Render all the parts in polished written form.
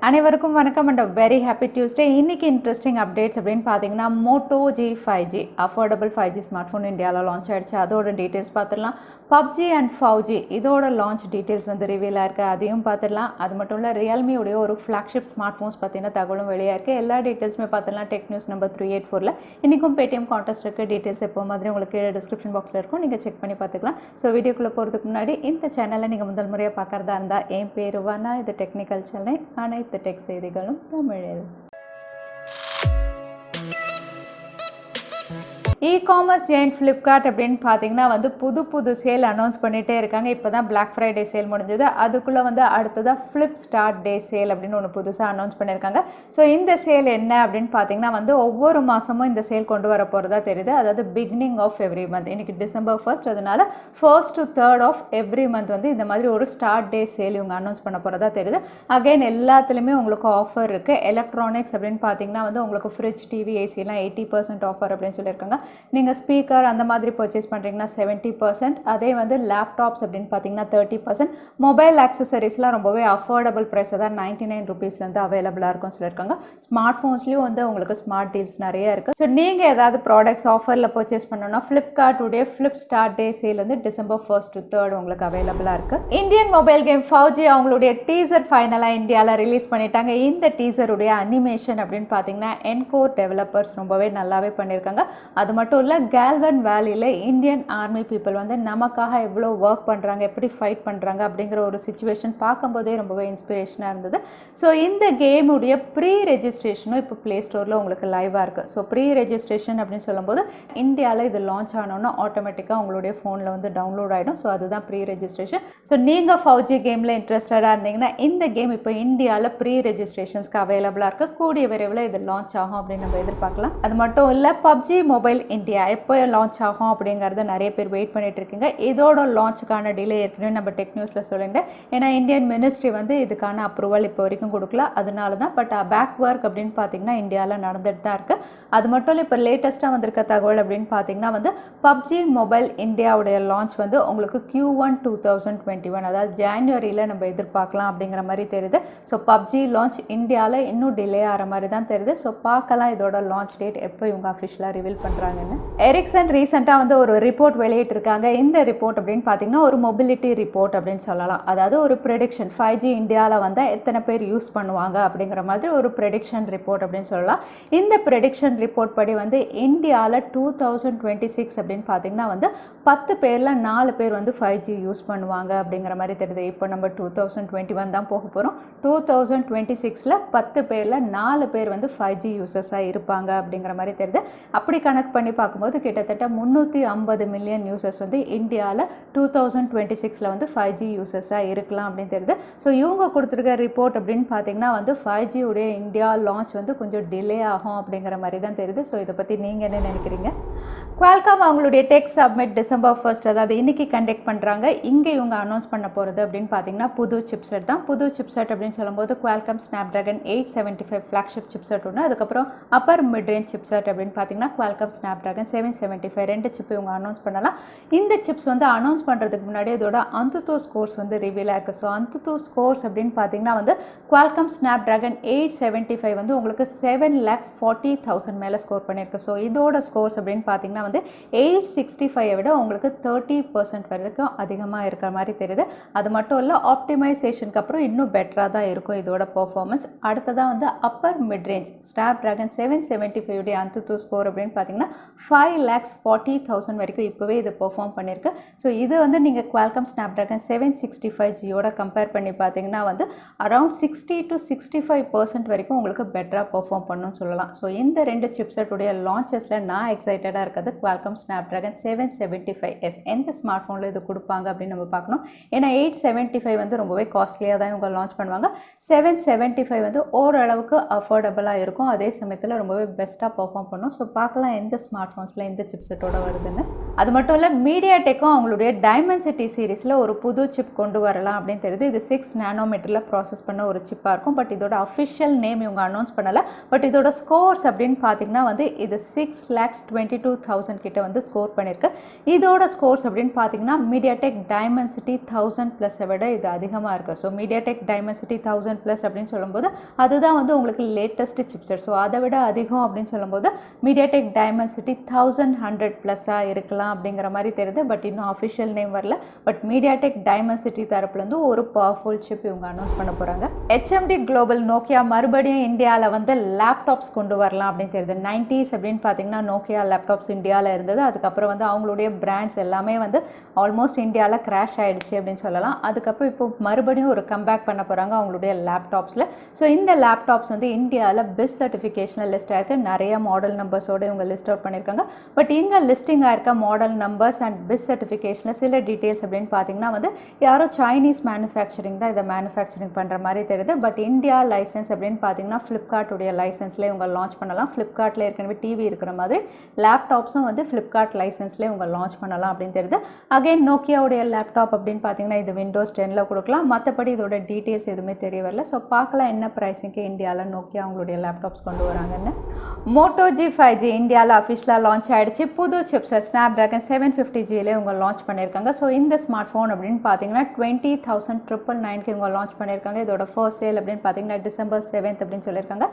அனைவருக்கும் வணக்கம் and very happy Tuesday. இன்னைக்கு இன்ட்ரெஸ்டிங் அப்டேட்ஸ் அப்படின்னு பார்த்தீங்கன்னா Moto G 5G affordable 5G smart phone இந்தியாவில் லான்ச் ஆகிடுச்சு. அதோட டீட்டெயில்ஸ் பார்த்துடலாம். PUBG அண்ட் FAU-G இதோட லான்ச் டீட்டெயில்ஸ் ரிவீல் ஆயிருக்கு, அதையும் பார்த்துடலாம். அது மட்டும் இல்லை, ரியல்மியோடைய ஒரு ஃப்ளாக்ஷிப் ஸ்மார்ட் ஃபோன்ஸ் பார்த்தீங்கன்னா தகவலும் வெளியாக இருக்குது. எல்லா டீட்டெயில்ஸுமே பார்த்துடலாம். டெக் நியூஸ் நம்பர் 384 இன்றைக்கும் Paytm Contest இருக்குது. டீட்டெயில்ஸ் எப்போ மாதிரி உங்களுக்கு கீழே டிஸ்கிரிப்ஷன் பாக்ஸில் இருக்கும், நீங்கள் செக் பண்ணி பார்த்துக்கலாம். ஸோ வீடியோக்குள்ளே போகிறதுக்கு முன்னாடி இந்த சேனலில் நீங்கள் முதல் முறையாக பார்க்குறதா இருந்தால் என் பேர் வானா, இது டெக்னிக்கல் சென்னை, அனைத்து டெக் செய்திகளும் தமிழில். இ-காமர்ஸ் ஜெயின்ட் ஃப்ளிப்கார்ட் அப்படின்னு பார்த்தீங்கன்னா புது சேல் அனௌன்ஸ் பண்ணிகிட்டே இருக்காங்க. இப்போ தான் பிளாக் ஃப்ரைடே சேல் முடிஞ்சது. அதுக்குள்ளே அடுத்ததாக ஃப்ளிப்ஸ்டார்ட் டே சேல் அப்படின்னு ஒன்று புதுசாக அனௌன்ஸ் பண்ணியிருக்காங்க. ஸோ இந்த சேல் என்ன அப்படின்னு பார்த்தீங்கன்னா ஒவ்வொரு மாதமும் இந்த சேல் கொண்டு வர போகிறதா தெரியுது. அதாவது பிகினிங் ஆஃப் எவ்ரி மந்த். இன்றைக்கி December 1st, அதனால 1st to 3rd of every month இந்த மாதிரி ஒரு ஸ்டார்ட் டே சேல் இவங்க அனௌன்ஸ் பண்ண போகிறதா தெரியுது. அகைன் எல்லாத்துலேயுமே உங்களுக்கு ஆஃபர் இருக்குது. எலக்ட்ரானிக்ஸ் அப்படின்னு பார்த்தீங்கன்னா உங்களுக்கு ஃப்ரிட்ஜ், டிவி, ஏசிலாம் 80% ஆஃபர் அப்படின்னு சொல்லியிருக்காங்க. நீங்கள் ஸ்பீக்கர் அந்த மாதிரி பர்ச்சேஸ் பண்ணுறீங்கன்னா 70%, அதே லேப்டாப்ஸ் அப்படின்னு பார்த்தீங்கன்னா 30%, மொபைல் ஆக்சசரிஸ்லாம் ரொம்பவே அஃபோர்டபுள் ப்ரைஸ், அதான் 99 ரூபீஸ்லேருந்து அவைலபிளாக இருக்கும்னு சொல்லியிருக்காங்க. ஸ்மார்ட் ஃபோன்ஸ்லேயும் உங்களுக்கு ஸ்மார்ட் டீல்ஸ் நிறைய இருக்குது. ஸோ நீங்கள் ஏதாவது ப்ராடக்ட்ஸ் ஆஃபரில் பர்ச்சேஸ் பண்ணணும்னா ஃப்ளிப்கார்ட்டுடைய Flipstart day sale December 1st to 3rd உங்களுக்கு அவைலபிளாக இருக்குது. இந்தியன் மொபைல் கேம் FAU-G அவங்களுடைய டீசர் ஃபைனலாக இந்தியாவில் ரிலீஸ் பண்ணிட்டாங்க. இந்த டீசருடைய அனிமேஷன் அப்படின்னு பார்த்தீங்கன்னா என்கோர் டெவலப்பர்ஸ் ரொம்பவே நல்லாவே பண்ணியிருக்காங்க. அது மட்டும் இல்லை, கேல்வன் வேலியில் இந்தியன் ஆர்மி பீப்புள் நமக்காக எவ்வளோ ஒர்க் பண்ணுறாங்க, எப்படி ஃபைட் பண்ணுறாங்க அப்படிங்கிற ஒரு சுச்சுவேஷன் பார்க்கும்போதே ரொம்பவே இன்ஸ்பிரேஷனாக இருந்தது. ஸோ இந்த கேமுடைய ப்ரீ ரெஜிஸ்ட்ரேஷனும் இப்போ ப்ளே ஸ்டோரில் உங்களுக்கு லைவாக இருக்குது. ஸோ ப்ரீ ரெஜிஸ்ட்ரேஷன் அப்படின்னு சொல்லும்போது இந்தியாவில் இது லான்ச் ஆனோன்னா ஆட்டோமேட்டிக்காக உங்களுடைய ஃபோனில் டவுன்லோட் ஆகிடும். ஸோ அதுதான் ப்ரீ ரெஜிஸ்ட்ரேஷன். ஸோ நீங்கள் FAU-G கேமில் இன்ட்ரெஸ்டடாக இருந்தீங்கன்னா இந்த கேம் இப்போ இந்தியாவில் ப்ரீ ரெஜிஸ்ட்ரேஷன்ஸ்க்கு அவைலபிளாக இருக்குது. கூடிய விரைவில் இது லான்ச் ஆகும் அப்படின்னு நம்ம எதிர்பார்க்கலாம். அது மட்டும் இல்லை, PUBG மொபைல் இந்தியா எப்போ லான்ச் ஆகும் அப்படிங்கிறத நிறைய பேர் வெயிட் பண்ணிட்டு இருக்கீங்க. இதோட லான்ச்சுக்கான டிலே ஏற்கனவே நம்ம டெக் நியூஸில் சொல்லியிருந்தேன். ஏன்னா இந்தியன் மினிஸ்ட்ரி இதுக்கான அப்ரூவல் இப்போ வரைக்கும் கொடுக்கல, அதனால தான். பட் பேக் ஒர்க் அப்படின்னு பார்த்தீங்கன்னா இந்தியாவில் நடந்துட்டு தான் இருக்குது. அது மட்டும் இல்லை, இப்போ லேட்டஸ்ட்டாக வந்திருக்க தகவல் அப்படின்னு பார்த்தீங்கன்னா PUBG மொபைல் இந்தியாவுடைய லான்ச் உங்களுக்கு Q1 2021, அதாவது ஜான்வரியில் நம்ம எதிர்பார்க்கலாம் அப்படிங்கிற மாதிரி தெரியுது. ஸோ PUBG லான்ச் இந்தியாவில் இன்னும் டிலே ஆகிற மாதிரி தான் தெரியுது. ஸோ பார்க்கலாம் இதோட லான்ச் டேட் எப்போ இவங்க அஃபிஷியலாக ரிவீல் பண்ணுறாங்கன்னு. எரிக்சன் ரீசெண்டாக ஒரு ரிப்போர்ட் வெளியிட்டிருக்காங்க. இந்த ரிப்போர்ட் அப்படின்னு பார்த்தீங்கன்னா ஒரு மொபிலிட்டி ரிப்போர்ட் அப்படின்னு சொல்லலாம். அதாவது ஒரு ப்ரெடிக்ஷன் 5G இந்தியாவில் வந்தால் எத்தனை பேர் யூஸ் பண்ணுவாங்க அப்படிங்கிற மாதிரி ஒரு ப்ரெடிக்ஷன் ரிப்போர்ட் அப்படின்னு சொல்லலாம். இந்த ப்ரெடிக்ஷன் ரிப்போர்ட் படி இந்தியாவில் 2026 அப்படின்னு பார்த்தீங்கன்னா 10 பேரில் 4 பேர் 5G யூஸ் பண்ணுவாங்க அப்படிங்கிற மாதிரி தெரியுது. இப்போ நம்ம 2021 தான் போக போகிறோம். 2026 10 பேரில் 4 பேர் 5G யூசர்ஸாக இருப்பாங்க அப்படிங்கிற மாதிரி தெரியுது. அப்படி கணக்கு பண்ணி பார்க்கும்போது கிட்டத்தட்ட 350 மில்லியன் யூசர்ஸ் இந்தியாவில் 2026 5G யூசர்ஸாக இருக்கலாம் அப்படின்னு தெரியுது. ஸோ இவங்க கொடுத்துருக்க ரிப்போர்ட் அப்படின்னு பார்த்தீங்கன்னா 5G உடைய இந்தியா லான்ச் கொஞ்சம் டிலே ஆகும் அப்படிங்கிற மாதிரி தான் தெரியுது. ஸோ இதை பற்றி நீங்கள் என்ன நினைக்கிறீங்க? Qualcomm அவங்களுடைய டெக் சப்மிட் December 1st, அதாவது இன்னைக்கு கண்டக்ட் பண்ணுறாங்க. இங்கே இவங்க அனௌன்ஸ் பண்ண போகிறது அப்படின்னு பார்த்தீங்கன்னா புது சிப்செட் தான். புது சிப்செட் அப்படின்னு சொல்லும்போது Qualcomm Snapdragon 875 ஃப்ளாக்ஷிப் சிப்செட் ஒன்று, அதுக்கப்புறம் அப்பர் மிட் ரேஞ்ச் சிப்செட் அப்படின்னு பார்த்தீங்கன்னா Qualcomm Snapdragon 775 ரெண்டு சிப் இவங்க அனௌன்ஸ் பண்ணலாம். இந்த சிப்ஸ் அனௌன்ஸ் பண்ணுறதுக்கு முன்னாடி இதோட அந்துதோ ஸ்கோர்ஸ் ரிவீல் ஆயிருக்கு. ஸோ அந்துதோ ஸ்கோர்ஸ் அப்படின்னு பார்த்தீங்கன்னா Qualcomm Snapdragon 875 உங்களுக்கு 7,40,000 மேலே ஸ்கோர் பண்ணியிருக்கு. ஸோ இதோட ஸ்கோர்ஸ் அப்படின்னு பார்த்தீங்கன்னா 865 விட உங்களுக்கு 30% வரைக்கும் அதிகமாக இருக்கிற மாதிரி தெரியுது. அது மட்டும் இல்லை, ஆப்டிமைசேஷனுக்கு அப்புறம் இன்னும் பெட்டராக தான் இருக்கும் இதோட பர்ஃபார்மன்ஸ். அடுத்ததாக அப்பர் மிட் ரேஞ்ச் Snapdragon 775 உடைய அந்துதோ ஸ்கோர் அப்படின்னு பார்த்தீங்கன்னா 5,40,000 வரைக்கும் இப்போவே இது பெர்ஃபார்ம் பண்ணியிருக்கு. ஸோ இது நீங்கள் Qualcomm Snapdragon 765Gயோட கம்பேர் பண்ணி பார்த்தீங்கன்னா அரௌண்ட் 60 to 65% வரைக்கும் உங்களுக்கு பெட்டராக பெர்ஃபார்ம் பண்ணணும்னு சொல்லலாம். ஸோ இந்த ரெண்டு சிப்செட்டுடைய லான்ச்சஸில் நான் எக்ஸைட்டடாக இருக்கிறது Qualcomm Snapdragon 775S. எந்த ஸ்மார்ட் ஃபோனில் இது கொடுப்பாங்க அப்படின்னு நம்ம பார்க்கணும். ஏன்னா 875 ரொம்பவே காஸ்ட்லியாக தான் இவங்க லான்ச் பண்ணுவாங்க. 775 ஓரளவுக்கு அஃபோர்டபுளாக இருக்கும், அதே சமயத்தில் ரொம்பவே பெஸ்ட்டாக பெர்ஃபார்ம் பண்ணும். ஸோ பார்க்கலாம் எந்த ஸ்மார்ட் ஃபோன்ஸில் எந்த சிப்செட்டோட வருதுன்னு. அது மட்டும் இல்லை மீடியாடெக்கும் அவங்களுடைய டைமென்சிட்டி சீரீஸில் ஒரு புது சிப் கொண்டு வரலாம் அப்படின்னு தெரியுது. இது 6 நானோமீட்டரில் ப்ராசஸ் பண்ண ஒரு சிப்பாக இருக்கும். பட் இதோட அஃபிஷியல் நேம் இவங்க அனௌன்ஸ் பண்ணலை. பட் இதோட ஸ்கோர்ஸ் அப்படின்னு பார்த்தீங்கன்னா வந்து இது 6,22,000 கிட்ட வந்து ஸ்கோர் பண்ணியிருக்கு. இதோட ஸ்கோர்ஸ் அப்படின்னு பார்த்தீங்கன்னா மீடியாடெக் டைமென்சிட்டி 1000+ விட இது அதிகமாக இருக்குது. ஸோ மீடியாடெக் டைமென்சிட்டி 1000+ அப்படின்னு சொல்லும்போது அதுதான் வந்து உங்களுக்கு லேட்டஸ்ட் சிப்செட். ஸோ அதை விட அதிகம் அப்படின்னு சொல்லும்போது மீடியாடெக் டைமென்சிட்டி 1100+ இருக்கலாம் அப்படிங்கிற மாதிரி தெரியுது. பட் இன்னும் அஃபிஷியல் நேம் வரல. பட் மீடியாடெக் டைமென்சிட்டி தரப்புலேருந்து ஒரு பவர்ஃபுல் சிப் இவங்க அனௌன்ஸ் பண்ண போகிறாங்க. HMD குளோபல் நோக்கியா மறுபடியும் இந்தியாவில் வந்து லேப்டாப்ஸ் கொண்டு வரலாம் அப்படின்னு தெரியுது. 90s அப்படின்னு பார்த்தீங்கன்னா நோக்கியா லேப்டாப்ஸ் இந்தியாவில் இருந்தது. அதுக்கப்புறம் வந்து அவங்களுடைய பிராண்ட்ஸ் எல்லாமே வந்து ஆல்மோஸ்ட் இந்தியாவில் கிராஷ் ஆகிடுச்சு அப்படின்னு சொல்லலாம். அதுக்கப்புறம் இப்போ மறுபடியும் ஒரு கம்பேக் பண்ண போகிறாங்க அவங்களுடைய லேப்டாப்ஸில். ஸோ இந்த லேப்டாப்ஸ் வந்து இந்தியாவில் பிஸ் சர்டிஃபிகேஷனில் லிஸ்ட் ஆயிருக்கு. நிறைய மாடல் நம்பர்ஸோடு இவங்க லிஸ்ட் அவுட் பண்ணியிருக்காங்க. பட் இங்கே லிஸ்டிங் ஆயிருக்க மாடல் நம்பர்ஸ் அண்ட் பிஸ் சர்டிஃபிகேஷனில் சில டீட்டெயில்ஸ் அப்படின்னு பார்த்தீங்கன்னா வந்து யாரோ சைனீஸ் மேனுஃபேக்சரிங் தான் இதை மேனுஃபேக்சரிங் பண்ணுற மாதிரி தெரியுது. பட் இந்தியா லைசன்ஸ் அப்படின்னு பார்த்தீங்கன்னா ஃப்ளிப்கார்ட்டுடைய லைசன்ஸ்லேயே இவங்க லான்ச் பண்ணலாம். ஃப்ளிப்கார்ட்டில் ஏற்கனவே டிவி இருக்கிற மாதிரி லேப்டாப்ஸும் வந்து ஃப்ளிப்கார்ட் லைசன்ஸ்லேயே இவங்க லான்ச் பண்ணலாம் அப்படின்னு தெரியுது. அகைன் நோக்கியாவுடைய லேப்டாப் அப்படின்னு பார்த்தீங்கன்னா இது விண்டோஸ் 10 கொடுக்கலாம். மற்றபடி இதோட டீட்டெயில்ஸ் எதுவுமே தெரிய வரல. ஸோ பார்க்கலாம் என்ன ப்ரைஸிங்க்கு இந்தியாவில் நோக்கியா அவங்களுடைய லேப்டாப்ஸ் கொண்டு வராங்கன்னு. மோட்டோ G5G இந்தியாவில் அஃபிஷியலாக லான்ச் ஆகிடுச்சு. புது சிப்ஸை Snapdragon 750Gல இவங்க லான்ச் பண்ணியிருக்காங்க. ஸோ இந்த ஸ்மார்ட் ஃபோன் அப்படின்னு பார்த்தீங்கன்னா 20,999 இவங்க லான்ச் பண்ணியிருக்காங்க. இதோட ஃபர்ஸ்ட் சேல் அப்படின்னு பார்த்தீங்கன்னா December 7th அப்படின்னு சொல்லியிருக்காங்க.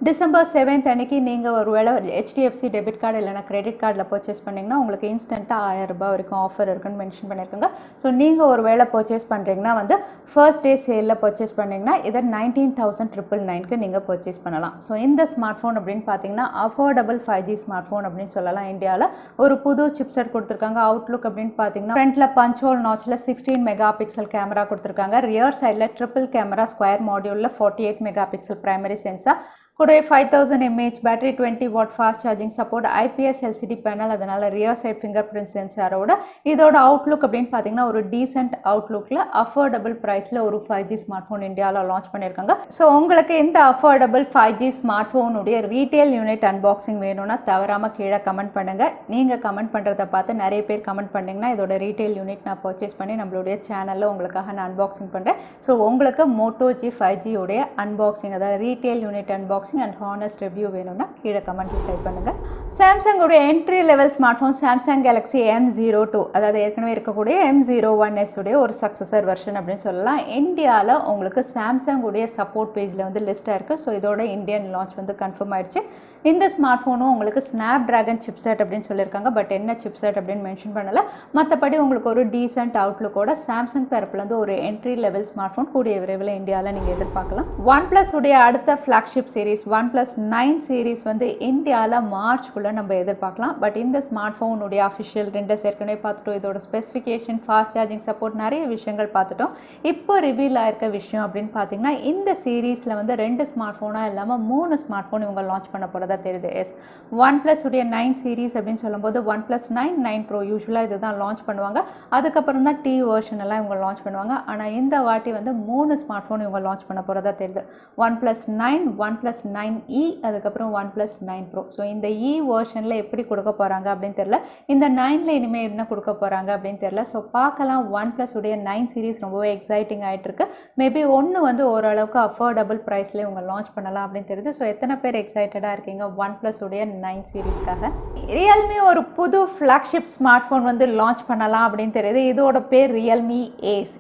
December 7th அன்னைக்கு நீங்கள் ஒரு வேளை HDFC டெபிட் கார்டு இல்லைனா கிரெடிட் கார்டில் பர்ச்சேஸ் பண்ணிங்கன்னா உங்களுக்கு இன்ஸ்டண்ட்டாக 1000 ரூபாய் வரைக்கும் ஆஃபர் இருக்குன்னு மென்ஷன் பண்ணியிருக்காங்க. ஸோ நீங்கள் ஒரு வேளை பர்ச்சேஸ் பண்ணுறீங்கன்னா வந்து ஃபர்ஸ்ட் டே சேலில் பர்ச்சேஸ் பண்ணிங்கன்னா இதை 19,999க்கு நீங்கள் பர்ச்சேஸ் பண்ணலாம். ஸோ இந்த ஸ்மார்ட் ஃபோன் அப்படின்னு பார்த்தீங்கன்னா அஃபோர்டபுள் 5G ஸ்மார்ட் ஃபோன் அப்படின்னு சொல்லலாம். இந்தியாவில் ஒரு புது சிப்செட் கொடுத்துருக்காங்க. அவுட்லுக் அப்படின்னு பார்த்தீங்கன்னா ஃப்ரண்ட்டில் பஞ்ச் ஹோல் நாச்சில் 16 மெகா பிக்சல் கேமரா கொடுத்துருக்காங்க. ரியர் சைடில் ட்ரிபிள் கேமரா ஸ்கொயர் மாடியூலில் 48 மெகா பிக்சல் பிரைமரி சென்சார் கூடவே 5000 mAh battery, 20 watt fast charging support, IPS LCD panel, அதனால் ரியர் சைட் ஃபிங்கர் பிரிண்ட் சென்சாரோட இதோட அவுட்லுக் அப்படின்னு பார்த்தீங்கன்னா ஒரு டீசென்ட் அவுட்லுக்கில் அஃபோர்டபுள் ப்ரைஸில் ஒரு 5G ஸ்மார்ட் ஃபோன் இந்தியாவில் லான்ச் பண்ணியிருக்காங்க. ஸோ உங்களுக்கு இந்த அஃபோர்டபுள் 5G ஸ்மார்ட் ஃபோனுடைய ரீட்டெயில் யூனிட் அன்பாக்சிங் வேணும்னா தவறாமல் கீழே கமெண்ட் பண்ணுங்கள். நீங்கள் கமெண்ட் பண்ணுறதை பார்த்து நிறைய பேர் கமெண்ட் பண்ணிங்கன்னா இதோட ரீட்டெயில் யூனிட் நான் பர்ச்சேஸ் பண்ணி நம்மளுடைய சேனலில் உங்களுக்காக நான் அன்பாக்சிங் பண்ணுறேன். ஸோ உங்களுக்கு Moto G5G உடைய அன்பாக்சிங் அதாவது retail unit unboxing and honest review வேணும்னா கீழே கமெண்ட்ல டைப் பண்ணுங்க. சாம்சங் உடைய entry level smart phone Samsung Galaxy M02 அதாவது ஏற்கனவே இருக்கக்கூடிய M01s உடைய ஒரு சக்சஸர் வெர்ஷன் அப்படின்னு சொல்லலாம். இந்தியாவில் உங்களுக்கு சாம்சங் உடைய சப்போர்ட் பேஜில் வந்து லிஸ்ட்டாக இருக்குது. ஸோ இதோட இந்தியன் லான்ச் வந்து கன்ஃபார்ம் ஆயிடுச்சு. இந்த ஸ்மார்ட் ஃபோனும் உங்களுக்கு Snapdragon சிப்செட் அப்படின்னு சொல்லியிருக்காங்க. பட் என்ன சிப்செட் அப்படின்னு மென்ஷன் பண்ணலை. மற்றபடி உங்களுக்கு ஒரு டீசென்ட் அவுட்லுக்கோட சாம்சங் தரப்புலேருந்து ஒரு என்ட்ரி லெவல் ஸ்மார்ட் ஃபோன் கூடிய விரைவில் இந்தியாவில் நீங்கள் எதிர்பார்க்கலாம். OnePlus உடைய அடுத்த ஃப்ளாக்ஷிப் சீரிஸ் OnePlus 9 சீரிஸ் வந்து இந்தியாவில் மார்ச்குள்ளே நம்ம எதிர்பார்க்கலாம். பட் இந்த ஸ்மார்ட் ஃபோனுடைய அஃபிஷியல் ரெண்டர்ஸ் ஏற்கனவே பார்த்துட்டோம். இதோட ஸ்பெசிஃபிகேஷன், ஃபாஸ்ட் சார்ஜிங் சப்போர்ட் நிறைய விஷயங்கள் பார்த்துட்டோம். இப்போ ரிவீல் ஆயிருக்க விஷயம் அப்படின்னு பார்த்தீங்கன்னா இந்த சீரீஸில் வந்து 2 ஸ்மார்ட் ஃபோனாக இல்லாமல் 3 ஸ்மார்ட் ஃபோன் இவங்க லான்ச் பண்ண போகிறதா தெரியுது. OnePlus உடைய 9 சீரிஸ் அப்படின்னு சொல்லும்போது OnePlus 9, 9 Pro யூஸ்வலாக இதுதான் லான்ச் பண்ணுவாங்க. அதுக்கப்புறம் தான் T வெர்ஷன் எல்லாம் இவங்க லான்ச் பண்ணுவாங்க. ஆனால் இந்த வாட்டி வந்து 3 ஸ்மார்ட் ஃபோன் இவங்க லான்ச் பண்ண போகிறதா தெரியுது. OnePlus 9, OnePlus 9E, அதுக்கப்புறம் OnePlus 9 Pro. ஸோ இந்த E வெர்ஷனில் எப்படி கொடுக்க போகிறாங்க அப்படின்னு தெரியல. இந்த 9ல இனிமேல் என்ன கொடுக்க போகிறாங்க அப்படின்னு தெரியல. ஸோ பார்க்கலாம். OnePlus உடைய 9 சீரிஸ் ரொம்பவே எக்ஸைட்டிங் ஆகிட்டு இருக்கு. மேபி ஒன்று வந்து ஓரளவுக்கு அஃபோர்டபுள் ப்ரைஸ்லேயே இவங்க லான்ச் பண்ணலாம் அப்படின்னு தெரியுது. ஸோ எத்தனை பேர் எக்ஸைட்டடாக இருக்கீங்க OnePlus உடைய 9 சீரிஸ்க்காக? Realme ஒரு புது ஃப்ளாக்ஷிப் ஸ்மார்ட் ஃபோன் வந்து லான்ச் பண்ணலாம் அப்படின்னு தெரியுது. இதோட பேர் Realme Ace.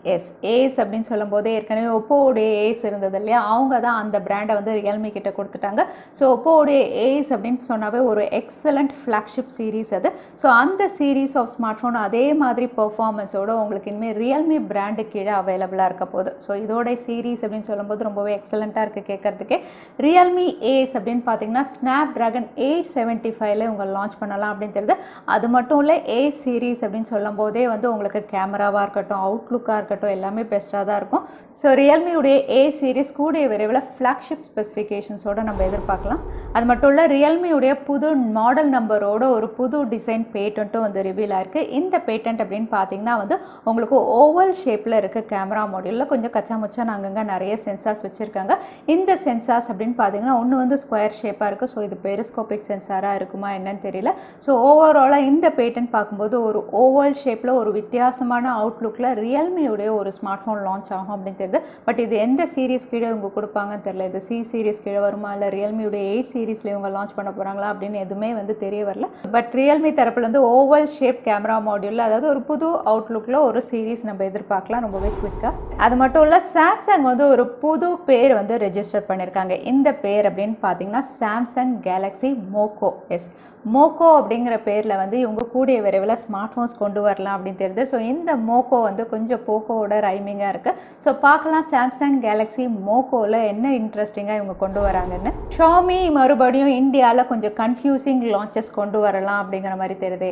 Ace அப்படின்னு சொல்லும்போது ஏற்கனவே ஒப்போவுடைய Ace இருந்தது இல்லையா, அவங்க தான் அந்த பிராண்டை வந்து Realme கிட்ட கொடுத்துட்டாங்க. ஸோ ஒப்போவுடைய Ace அப்படின்னு சொன்னாவே ஒரு எக்ஸலண்ட் ஃப்ளாக்ஷிப் சீரீஸ் அது. ஸோ அந்த சீரீஸ் ஆஃப் ஸ்மார்ட் ஃபோன் அதே மாதிரி பெர்ஃபார்மன்ஸோட உங்களுக்கு இனிமேல் Realme பிராண்டு கீழே அவைலபிளாக இருக்க போகுது. ஸோ இதோட சீரீஸ் அப்படின்னு சொல்லும்போது ரொம்பவே எக்ஸலண்ட்டாக இருக்குது கேட்கறதுக்கே. Realme Ace அப்படின்னு பார்த்தீங்கன்னா Snapdragon 875ல இவங்க லான்ச் பண்ணலாம் அப்படின்னு தெரியுது. அது மட்டும் இல்லை Ace சீரீஸ் அப்படின்னு சொல்லும் போதே வந்து உங்களுக்கு கேமராவாக இருக்கட்டும், அவுட்லுக்காக இருக்கட்டும் எல்லாமே பெஸ்ட்டாக தான் இருக்கும். ஸோ Realme உடைய Ace சீரீஸ் கூடிய விரைவில் ஃப்ளாக்ஷிப் ஸ்பெசிஃபிகேஷன்ஸோடு நம்ம எதிர்பார்க்கலாம். அது மட்டும் இல்லை Realme உடைய புது மாடல் நம்பரோட ஒரு புது டிசைன் பேட்டன்ட்டும் வந்து ரிவீல் ஆயிருக்கு. இந்த பேட்டன்ட் அப்படின்னு பார்த்தீங்கன்னா வந்து உங்களுக்கு ஓவல் ஷேப்பில் இருக்க கேமரா மாடியூலில் கொஞ்சம் கச்சா முச்சா அங்கங்கே நிறைய சென்சார்ஸ் வச்சுருக்காங்க. இந்த சென்சார்ஸ் அப்படின்னு பார்த்தீங்கன்னா ஒன்று வந்து ஸ்கொயர் ஷேப்பாக இருக்குது. ஸோ இது பெரிஸ்கோபிக் சென்சாராக இருக்குமா என்னன்னு தெரியல. ஸோ ஓவராலாக இந்த பேட்டன்ட் பார்க்கும்போது ஒரு ஓவல் ஷேப்பில் ஒரு வித்தியாசமான அவுட்லுக்கில் ரியல்மியுடைய ஒரு ஸ்மார்ட் ஃபோன் லான்ச் ஆகும் அப்படின்னு தெரியுது. பட் இது எந்த சீரீஸ் கீழே இவங்க கொடுப்பாங்கன்னு தெரியல. இது சி சீரீஸ் கீழே வருமா இல்லை ரியல்மியுடைய 8 சீரீஸில் இவங்க லான்ச் பண்ண போகிறாங்களா அப்படின்னு எதுவுமே வந்து தெரிய வரல. பட் ரியல்மி தரப்புலேருந்து ஓவல் ஷேப் கேமரா மாடியூலில் அதாவது ஒரு புது அவுட்லுக்கில் ஒரு சீரீஸ் நம்ம எதிர்பார்க்கலாம் ரொம்பவே குவிக்காக. அது மட்டும் இல்லை, சாம்சங் வந்து ஒரு புது பேர் வந்து ரெஜிஸ்டர் பண்ணியிருக்காங்க. இந்த பேர் அப்படின்னு பார்த்தீங்கன்னா சாம்சங் கேலக்ஸி மோகோ. மோகோ அப்படிங்கிற பேரில் வந்து இவங்க கூடிய விரைவில் ஸ்மார்ட் ஃபோன்ஸ் கொண்டு வரலாம் அப்படின்னு தெரியுது. ஸோ இந்த மோகோ வந்து கொஞ்சம் போக்கோவோட ரைமிங்காக இருக்குது. ஸோ பார்க்கலாம் சாம்சங் கேலக்ஸி மோகோவில் என்ன இன்ட்ரெஸ்டிங்காக இவங்க கொண்டு வராங்கன்னு. ஷாமி மறுபடியும் இந்தியாவில் கொஞ்சம் கன்ஃபியூசிங் லான்ச்சஸ் கொண்டு வரலாம் அப்படிங்கிற மாதிரி தெரியுது.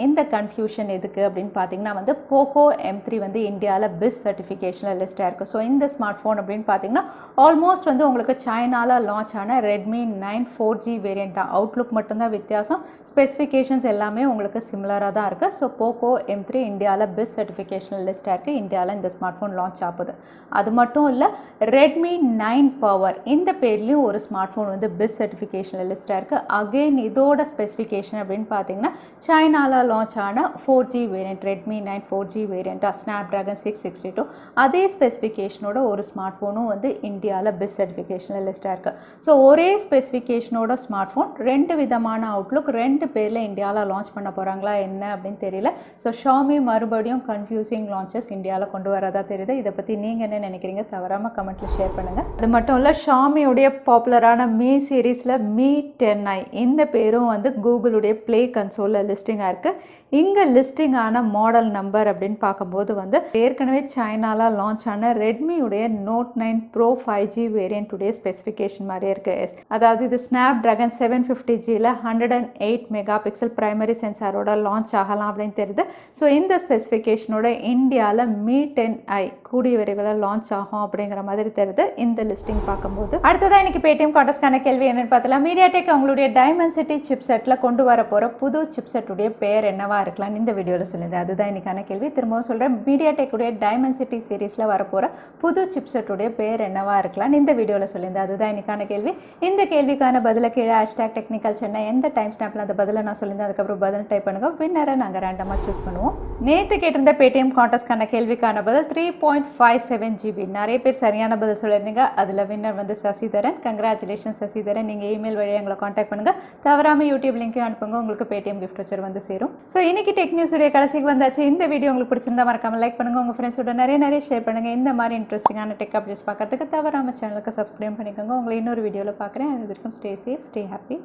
இந்த கன்ஃபியூஷன் எதுக்கு அப்படின்னு பார்த்தீங்கன்னா வந்து போக்கோ M3 வந்து இந்தியாவில் பிஸ் சர்டிஃபிகேஷனில் லிஸ்ட்டாக இருக்குது. ஸோ இந்த ஸ்மார்ட் ஃபோன் அப்படின்னு பார்த்தீங்கன்னா ஆல்மோஸ்ட் வந்து உங்களுக்கு சைனாவில் லான்ச் ஆன Redmi 9 4G வேரியன்ட் தான். அவுட்லுக் மட்டும்தான் வித்தியாசம். ஸ்பெசிஃபிகேஷன்ஸ் எல்லாமே உங்களுக்கு சிமிலராக தான் இருக்குது. ஸோ போக்கோ M3 இந்தியாவில் பிஸ் சர்டிஃபிகேஷன் லிஸ்ட்டாக இருக்குது. இந்தியாவில் இந்த ஸ்மார்ட் ஃபோன் லான்ச் ஆகுது. அது மட்டும் இல்லை, Redmi 9 பவர் இந்த பேர்லேயும் ஒரு ஸ்மார்ட் ஃபோன் வந்து பிஸ் சர்டிஃபிகேஷன் லிஸ்ட்டாக இருக்குது. அகெயின் இதோட ஸ்பெசிஃபிகேஷன் அப்படின்னு பார்த்தீங்கன்னா சைனாவில் லான்ச் ஆன 4G variant Redmi 9 4G வேரியண்ட்டாக Snapdragon 662 அதே ஸ்பெசிஃபிகேஷனோட ஒரு ஸ்மார்ட் ஃபோனும் வந்து இந்தியாவில் பிஸ் சர்டிஃபிகேஷனில் லிஸ்ட்டாக இருக்குது. ஸோ ஒரே ஸ்பெசிஃபிகேஷனோட ஸ்மார்ட் ஃபோன் ரெண்டு விதமான அவுட்லுக் ரெண்டு பேரில் இந்தியாவில் லான்ச் பண்ண போகிறாங்களா என்ன அப்படின்னு தெரியல. ஸோ ஷாமி மறுபடியும் கன்ஃபியூசிங் லான்ச்சஸ் இந்தியாவில் கொண்டு வரதா தெரியுது. இதை பற்றி நீங்கள் என்ன நினைக்கிறீங்க தவறாமல் கமெண்ட்டில் ஷேர் பண்ணுங்கள். அது மட்டும் இல்லை, ஷாமியுடைய பாப்புலரான மீ சீரீஸில் மீ 10i இந்த பேரும் வந்து கூகுளுடைய ப்ளே கன்சோலில் லிஸ்டிங்காக இருக்குது. இங்கே லிஸ்டிங் ஆன மாடல் நம்பர் அப்படின்னு பார்க்கும்போது வந்து ஏற்கனவே சைனாவில் லான்ச் ஆன ரெட்மியுடைய Note 9 Pro 5G வேரியண்ட்டுடைய ஸ்பெசிஃபிகேஷன் மாதிரியே இருக்குது. அதாவது இது Snapdragon 750Gயில் 108 மெகா பிக்சல் பிரைமரி சென்சாரோட லான்ச் ஆகலாம் அப்படின்னு தெரியுது. ஸோ இந்த ஸ்பெசிஃபிகேஷனோட இந்தியாவில் மீ 10i கூடிய விரைவில் லான்ச் ஆகும் அப்படிங்கிற மாதிரி தெரியுது இந்த லிஸ்டிங் பார்க்கும்போது. அடுத்ததான் இன்னைக்கு பேடிஎம் கான்டெஸ்ட்கான கேள்வி என்னன்னு பார்த்தலாம். மீடியாடெக் அவங்களுடைய டைமென்சிட்டி சிப்செட்டில் கொண்டு வர போகிற புது சிப்செட்டுடைய பேர் என்னவா இருக்கலாம் இந்த வீடியோவில் சொல்லுது. அதுதான் இன்னைக்கான கேள்வி. திரும்பவும் சொல்கிறேன், மீடியாடெக்குடைய டைமென்சிட்டி சீரீஸில் வரப்போகிற புது சிப்செட்டுடைய பேர் என்னவா இருக்கலாம் இந்த வீடியோவில் சொல்லுது. அதுதான் இன்னைக்கான கேள்வி. இந்த கேள்விக்கான பதில கீழே #technicalchennai எந்த டைம் ஸ்னாப்பில் அந்த பதிலை நான் சொல்லியிருந்தேன் அதுக்கப்புறம் பதில் டைப் பண்ணுங்க. வின்னரை நாங்கள் ரேண்டமாக சூஸ் பண்ணுவோம். நேற்று கேட்டிருந்த பேடிஎம் கான்டெஸ்ட்கான கேள்விக்கான பதில் 3.57 GB. நிறைய பேர் சரியான பதில் சொல்லியிருந்தீங்க. அதில் வின்னர் வந்து சசிதரன். கங்க்ராச்சுலேஷன் சசிதரன். நீங்கள் இமெயில் வழியாக எங்களை காண்டாக்ட் பண்ணுங்கள். தவறாமல் யூடியூப் லிங்க்கையும் அனுப்புங்க. உங்களுக்கு பேடிஎம் கிஃப்ட் வச்சர் வந்து சேரும். ஸோ இன்னைக்கு டெக் நியூஸுடைய கடைசிக்கு வந்தாச்சு. இந்த வீடியோ உங்களுக்கு பிடிச்சிருந்தா மறக்காமல் லைக் பண்ணுங்கள். உங்கள் ஃப்ரெண்ட்ஸோட நிறைய ஷேர் பண்ணுங்கள். இந்த மாதிரி இன்ட்ரெஸ்டிங்கான டெக் அப்டேட்ஸ் பார்க்கறதுக்கு தவறாமல் சேனலுக்கு சப்ஸ்கிரைப் பண்ணிக்கோங்க. உங்களை இன்னொரு வீடியோவில் பார்க்குறேன். அது வரைக்கும் ஸ்டே சேஃப், ஸ்டே ஹாப்பி.